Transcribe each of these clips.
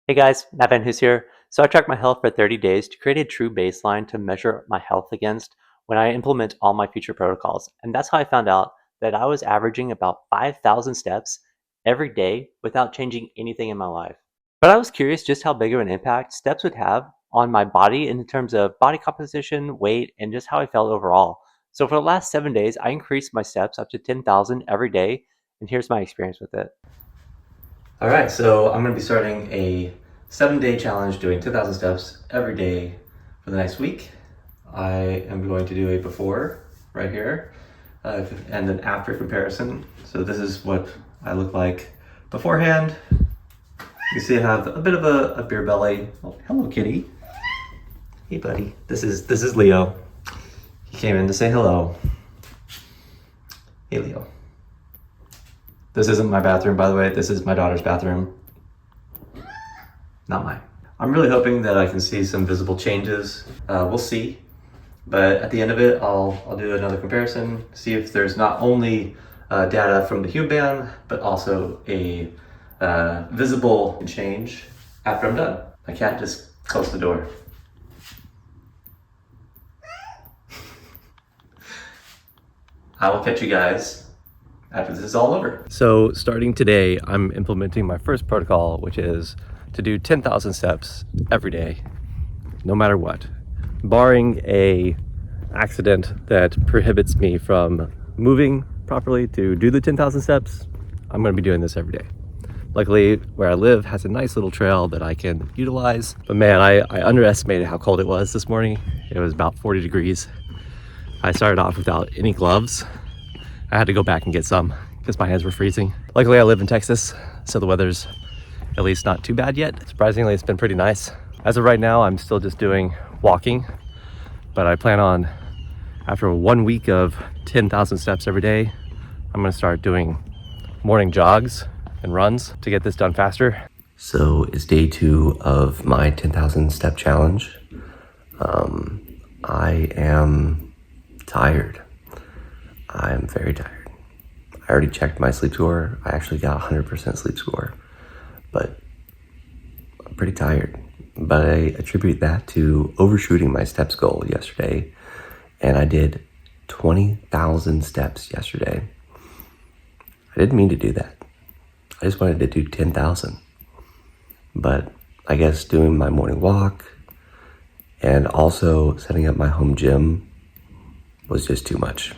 Hey guys, Matt Van Hoos here. So I track my health for 30 days to create a true baseline to measure my health against when I implement all my future protocols. And that's how I found out that I was averaging about 5,000 steps every day without changing anything in my life. But I was curious just how big of an impact steps would have on my body in terms of body composition, weight, and just how I felt overall. So for the last 7 days, I increased my steps up to 10,000 every day. And here's my experience with it. All right, so I'm going to be starting a 7-day challenge doing 10,000 steps every day for the next week. I am going to do a before right here and an after comparison. So this is what I look like beforehand. You see I have a bit of a beer belly. Oh, hello, kitty. Hey, buddy. This is Leo. He came in to say hello. Hey, Leo. This isn't my bathroom, by the way. This is my daughter's bathroom. Not mine. I'm really hoping that I can see some visible changes. We'll see. But at the end of it, I'll do another comparison, see if there's not only data from the Hume band, but also a visible change after I'm done. I can't just close the door. I will catch you guys after this is all over. So starting today, I'm implementing my first protocol, which is to do 10,000 steps every day, no matter what, barring a accident that prohibits me from moving properly to do the 10,000 steps. I'm going to be doing this every day. Luckily, where I live has a nice little trail that I can utilize. But man, I underestimated how cold it was this morning. It was about 40 degrees. I started off without any gloves. I had to go back and get some because my hands were freezing. Luckily, I live in Texas, so the weather's at least not too bad yet. Surprisingly, it's been pretty nice. As of right now, I'm still just doing walking, but I plan on, after 1 week of 10,000 steps every day, I'm gonna start doing morning jogs and runs to get this done faster. So it's day 2 of my 10,000 step challenge. I am tired. I am very tired. I already checked my sleep score. I actually got 100% sleep score, but I'm pretty tired. But I attribute that to overshooting my steps goal yesterday, and I did 20,000 steps yesterday. I didn't mean to do that. I just wanted to do 10,000. But I guess doing my morning walk and also setting up my home gym was just too much.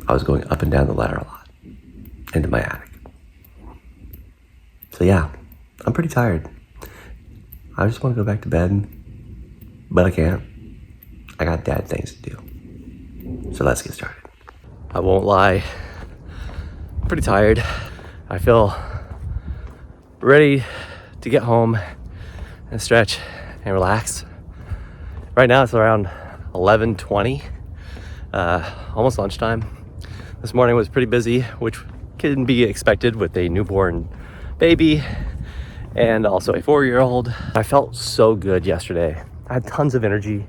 I was going up and down the ladder a lot into my attic. So yeah, I'm pretty tired. I just want to go back to bed, but I can't. I got dad things to do. So let's get started. I won't lie, I'm pretty tired. I feel ready to get home and stretch and relax. Right now it's around 11:20, almost lunchtime. This morning was pretty busy, which can be expected with a newborn baby and also a 4-year-old. I felt so good yesterday. I had tons of energy,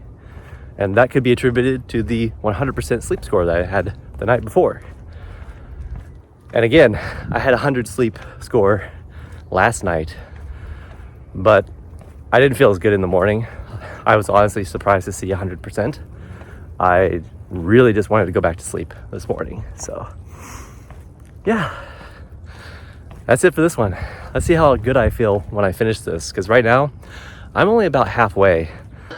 and that could be attributed to the 100% sleep score that I had the night before. And again, I had 100 sleep score last night, but I didn't feel as good in the morning. I was honestly surprised to see 100%. I really just wanted to go back to sleep this morning. So yeah, that's it for this one. Let's see how good I feel when I finish this, because right now I'm only about halfway.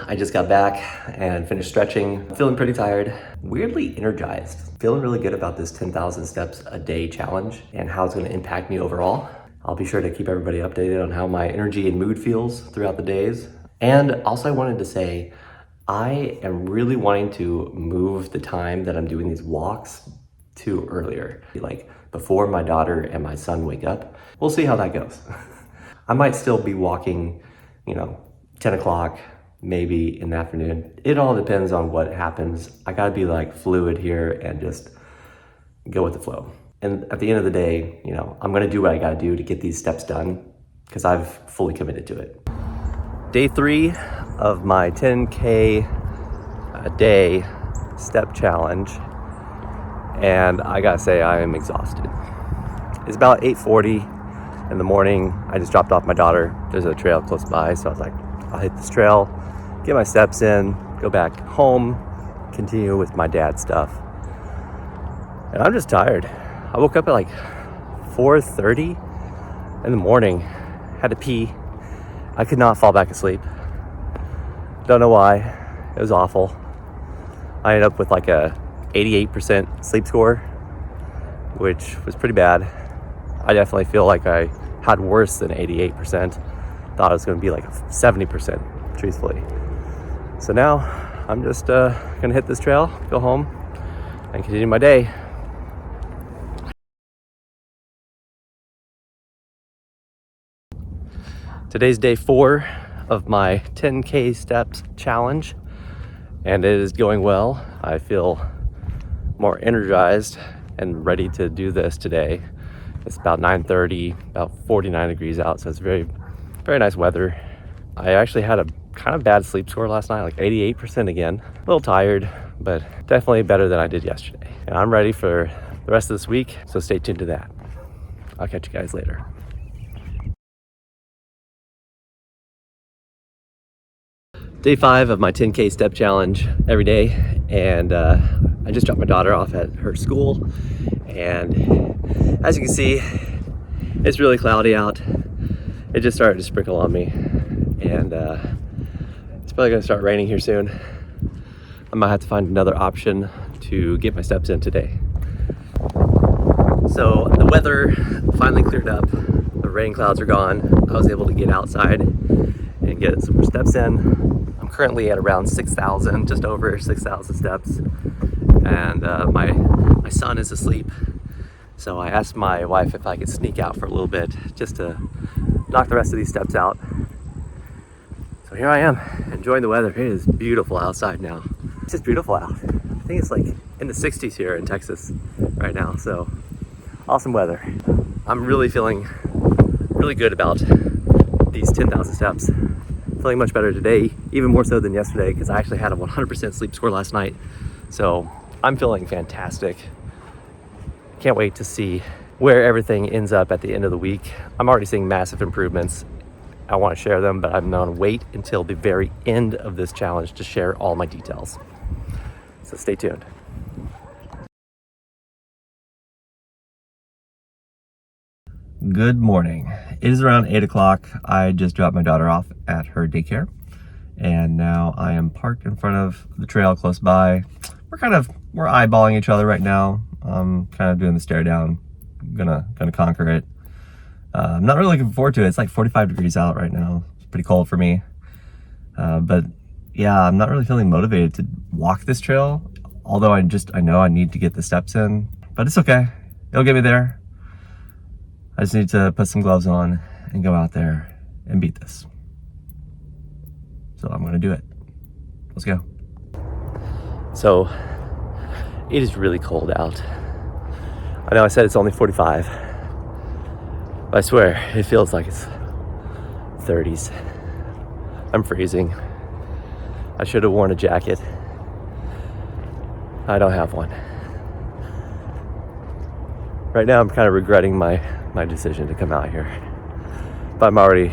I just got back and finished stretching. I'm feeling pretty tired, weirdly energized. Feeling really good about this 10,000 steps a day challenge and how it's going to impact me overall. I'll be sure to keep everybody updated on how my energy and mood feels throughout the days. And also I wanted to say, I am really wanting to move the time that I'm doing these walks to earlier, like before my daughter and my son wake up. We'll see how that goes. I might still be walking, 10 o'clock, maybe in the afternoon. It all depends on what happens. I gotta be like fluid here and just go with the flow. And at the end of the day, I'm gonna do what I gotta do to get these steps done because I've fully committed to it. Day 3 of my 10K a day step challenge, and I gotta say I am exhausted. It's about 8:40 in the morning. I just dropped off my daughter. There's a trail close by, so I was like, I'll hit this trail, get my steps in, go back home, continue with my dad's stuff. And I'm just tired. I woke up at like 4:30 in the morning, had to pee. I could not fall back asleep. Don't know why. It was awful. I ended up with like a 88% sleep score, which was pretty bad. I definitely feel like I had worse than 88%. Thought it was going to be like 70%, truthfully. So now I'm just gonna hit this trail, go home, and continue my day. Today's day 4 of my 10K steps challenge, and it is going well. I feel more energized and ready to do this today. It's about 9:30, about 49 degrees out, so it's very, very nice weather. I actually had a kind of bad sleep score last night, like 88% again. A little tired, but definitely better than I did yesterday. And I'm ready for the rest of this week, so stay tuned to that. I'll catch you guys later. Day 5 of my 10K step challenge every day, and I just dropped my daughter off at her school, and as you can see, it's really cloudy out. It just started to sprinkle on me, and it's probably gonna start raining here soon. I might have to find another option to get my steps in today. So the weather finally cleared up. The rain clouds are gone. I was able to get outside and get some more steps in. I'm currently at around 6,000, just over 6,000 steps. And my son is asleep. So I asked my wife if I could sneak out for a little bit just to knock the rest of these steps out. So here I am, enjoying the weather. It is beautiful outside now. It's just beautiful out. I think it's like in the 60s here in Texas right now, so awesome weather. I'm really feeling really good about these 10,000 steps. Feeling much better today, even more so than yesterday, because I actually had a 100% sleep score last night. So I'm feeling fantastic. Can't wait to see where everything ends up at the end of the week. I'm already seeing massive improvements. I want to share them, but I'm going to wait until the very end of this challenge to share all my details. So stay tuned. Good morning. It is around 8 o'clock. I just dropped my daughter off at her daycare, and now I am parked in front of the trail close by. We're eyeballing each other right now. I'm kind of doing the stare down. Gonna conquer it. I'm not really looking forward to it. It's like 45 degrees out right now. It's pretty cold for me. But yeah, I'm not really feeling motivated to walk this trail. Although I know I need to get the steps in, but it's okay. It'll get me there. I just need to put some gloves on and go out there and beat this. So I'm gonna do it. Let's go. So it is really cold out. I know I said it's only 45, but I swear it feels like it's 30s. I'm freezing. I should have worn a jacket. I don't have one. Right now I'm kind of regretting my decision to come out here, but I'm already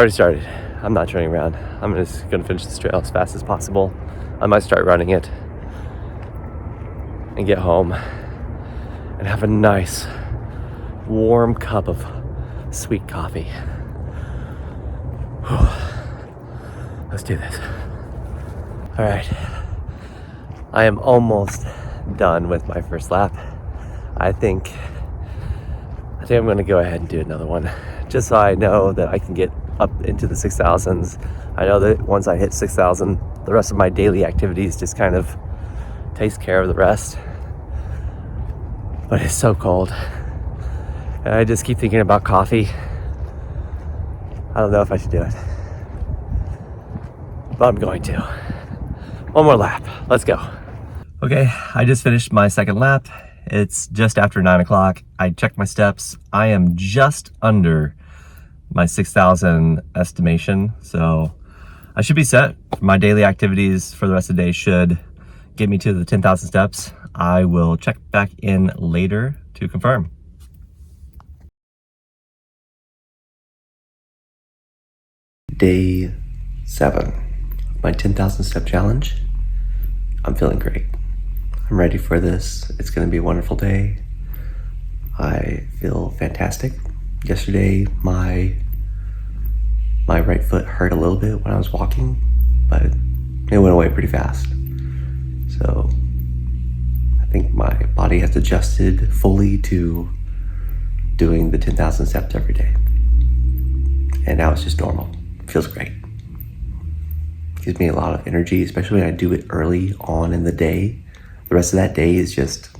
started. I'm not turning around. I'm just gonna finish this trail as fast as possible. I might start running it and get home and have a nice warm cup of sweet coffee. Let's do this. All right, I am almost done with my first lap. I think I'm gonna go ahead and do another one, just so I know that I can get up into the 6,000s. I know that once I hit 6,000, the rest of my daily activities just kind of takes care of the rest. But it's so cold, and I just keep thinking about coffee. I don't know if I should do it, but I'm going to. One more lap. Let's go. Okay, I just finished my second lap. It's just after 9 o'clock. I checked my steps. I am just under my 6,000 estimation, so I should be set. My daily activities for the rest of the day should get me to the 10,000 steps. I will check back in later to confirm. Day 7, my 10,000 step challenge. I'm feeling great. I'm ready for this. It's going to be a wonderful day. I feel fantastic. Yesterday, my right foot hurt a little bit when I was walking, but it went away pretty fast. So I think my body has adjusted fully to doing the 10,000 steps every day. And now it's just normal. It feels great. It gives me a lot of energy, especially when I do it early on in the day. The rest of that day is just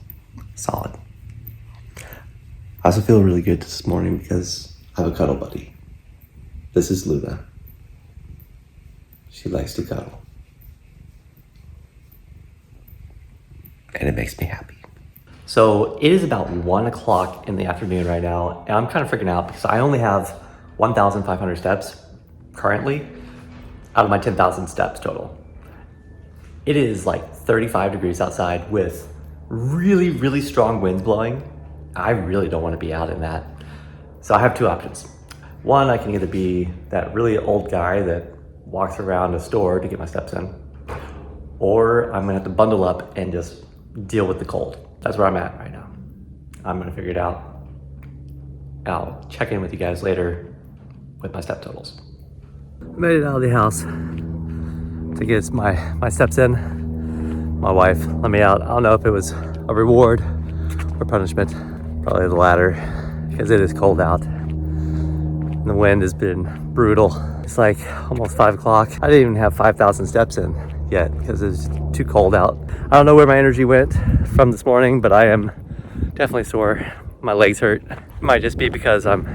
solid. I also feel really good this morning because I have a cuddle buddy. This is Luna. She likes to cuddle. And it makes me happy. So it is about 1 o'clock in the afternoon right now, and I'm kind of freaking out because I only have 1,500 steps currently out of my 10,000 steps total. It is like 35 degrees outside with really, really strong winds blowing. I really don't want to be out in that. So I have two options. One, I can either be that really old guy that walks around a store to get my steps in, or I'm gonna have to bundle up and just deal with the cold. That's where I'm at right now. I'm gonna figure it out. I'll check in with you guys later with my step totals. Made it out of the house to get my steps in. My wife let me out. I don't know if it was a reward or punishment. Probably the latter, because it is cold out. And the wind has been brutal. It's like almost 5 o'clock. I didn't even have 5,000 steps in yet because it's too cold out. I don't know where my energy went from this morning, but I am definitely sore. My legs hurt. It might just be because I'm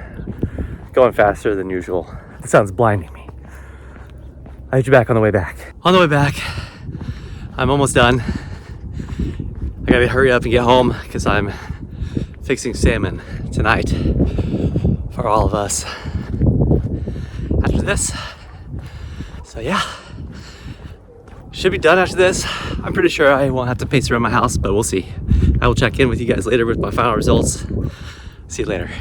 going faster than usual. The sun's blinding me. I'll hit you back on the way back. On the way back, I'm almost done. I gotta hurry up and get home because I'm fixing salmon tonight for all of us after this. So yeah, should be done after this. I'm pretty sure I won't have to pace around my house, but we'll see. I will check in with you guys later with my final results. See you later.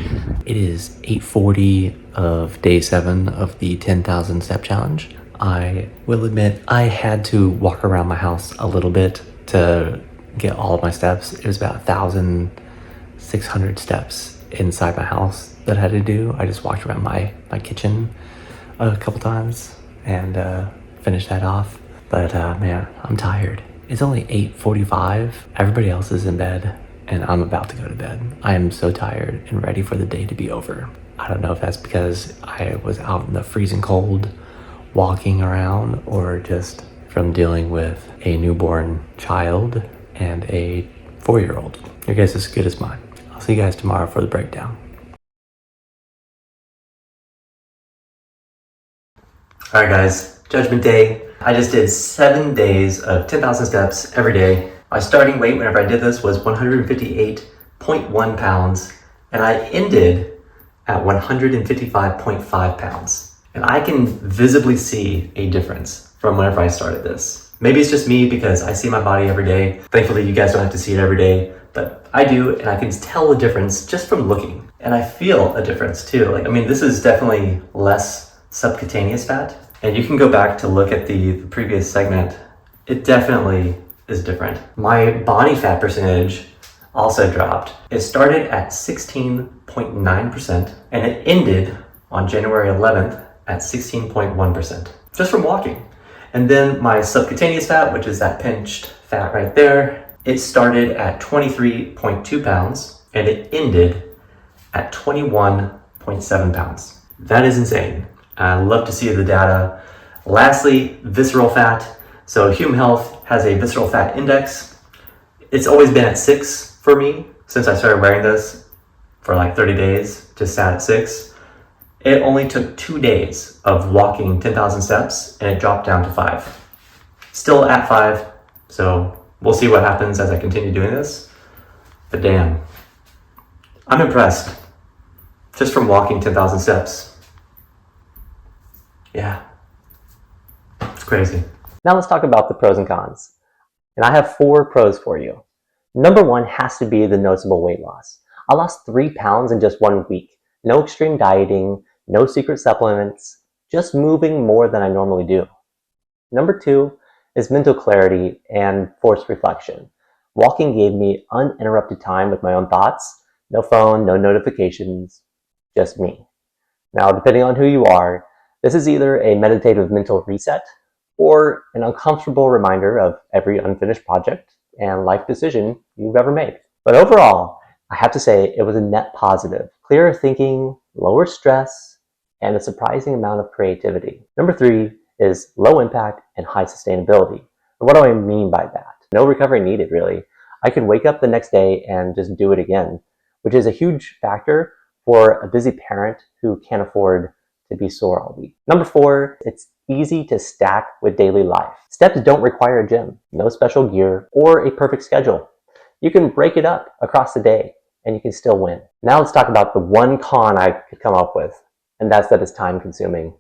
It is 8:40 of day 7 of the 10,000 step challenge. I will admit I had to walk around my house a little bit to get all of my steps. It was about 1,600 steps inside my house that I had to do. I just walked around my kitchen a couple times and finished that off. But man, I'm tired. It's only 8:45. Everybody else is in bed and I'm about to go to bed. I am so tired and ready for the day to be over. I don't know if that's because I was out in the freezing cold walking around or just from dealing with a newborn child and a 4-year-old. Your guess is as good as mine. I'll see you guys tomorrow for the breakdown. All right, guys, Judgment Day. I just did 7 days of 10,000 steps every day. My starting weight whenever I did this was 158.1 pounds, and I ended at 155.5 pounds. And I can visibly see a difference from whenever I started this. Maybe it's just me because I see my body every day. Thankfully, you guys don't have to see it every day, but I do, and I can tell the difference just from looking. And I feel a difference too. This is definitely less subcutaneous fat. And you can go back to look at the previous segment. It definitely is different. My body fat percentage also dropped. It started at 16.9% and it ended on January 11th at 16.1%, just from walking. And then my subcutaneous fat, which is that pinched fat right there, it started at 23.2 pounds and it ended at 21.7 pounds. That is insane. I love to see the data. Lastly, visceral fat. So Human Health has a visceral fat index. It's always been at 6 for me since I started wearing this for like 30 days, just sat at 6. It only took 2 days of walking 10,000 steps and it dropped down to 5. Still at 5, so we'll see what happens as I continue doing this. But damn, I'm impressed just from walking 10,000 steps. Yeah, it's crazy. Now let's talk about the pros and cons. And I have 4 pros for you. Number 1 has to be the noticeable weight loss. I lost 3 pounds in just 1 week. No extreme dieting, no secret supplements, just moving more than I normally do. Number 2 is mental clarity and forced reflection. Walking gave me uninterrupted time with my own thoughts, no phone, no notifications, just me. Now, depending on who you are, this is either a meditative mental reset or an uncomfortable reminder of every unfinished project and life decision you've ever made. But overall, I have to say it was a net positive. Clearer thinking, lower stress, and a surprising amount of creativity. Number 3 is low impact and high sustainability. And what do I mean by that? No recovery needed, really. I could wake up the next day and just do it again, which is a huge factor for a busy parent who can't afford to be sore all week. Number 4, it's easy to stack with daily life. Steps don't require a gym, no special gear, or a perfect schedule. You can break it up across the day and you can still win. Now let's talk about the one con I could come up with, and that's that it's time consuming.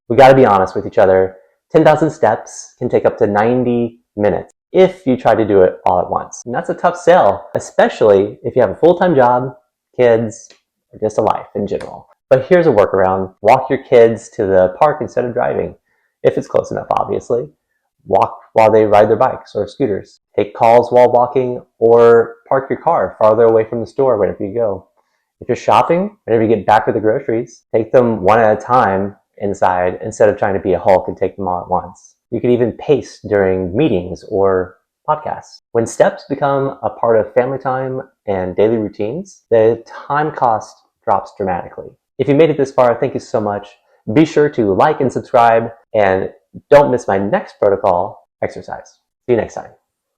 We gotta be honest with each other. 10,000 steps can take up to 90 minutes if you try to do it all at once. And that's a tough sell, especially if you have a full-time job, kids, or just a life in general. But here's a workaround. Walk your kids to the park instead of driving, if it's close enough, obviously. Walk while they ride their bikes or scooters. Take calls while walking, or park your car farther away from the store whenever you go. If you're shopping, whenever you get back with the groceries, take them one at a time inside instead of trying to be a Hulk and take them all at once. You can even pace during meetings or podcasts. When steps become a part of family time and daily routines, the time cost drops dramatically. If you made it this far, thank you so much. Be sure to like and subscribe, and don't miss my next protocol exercise. See you next time.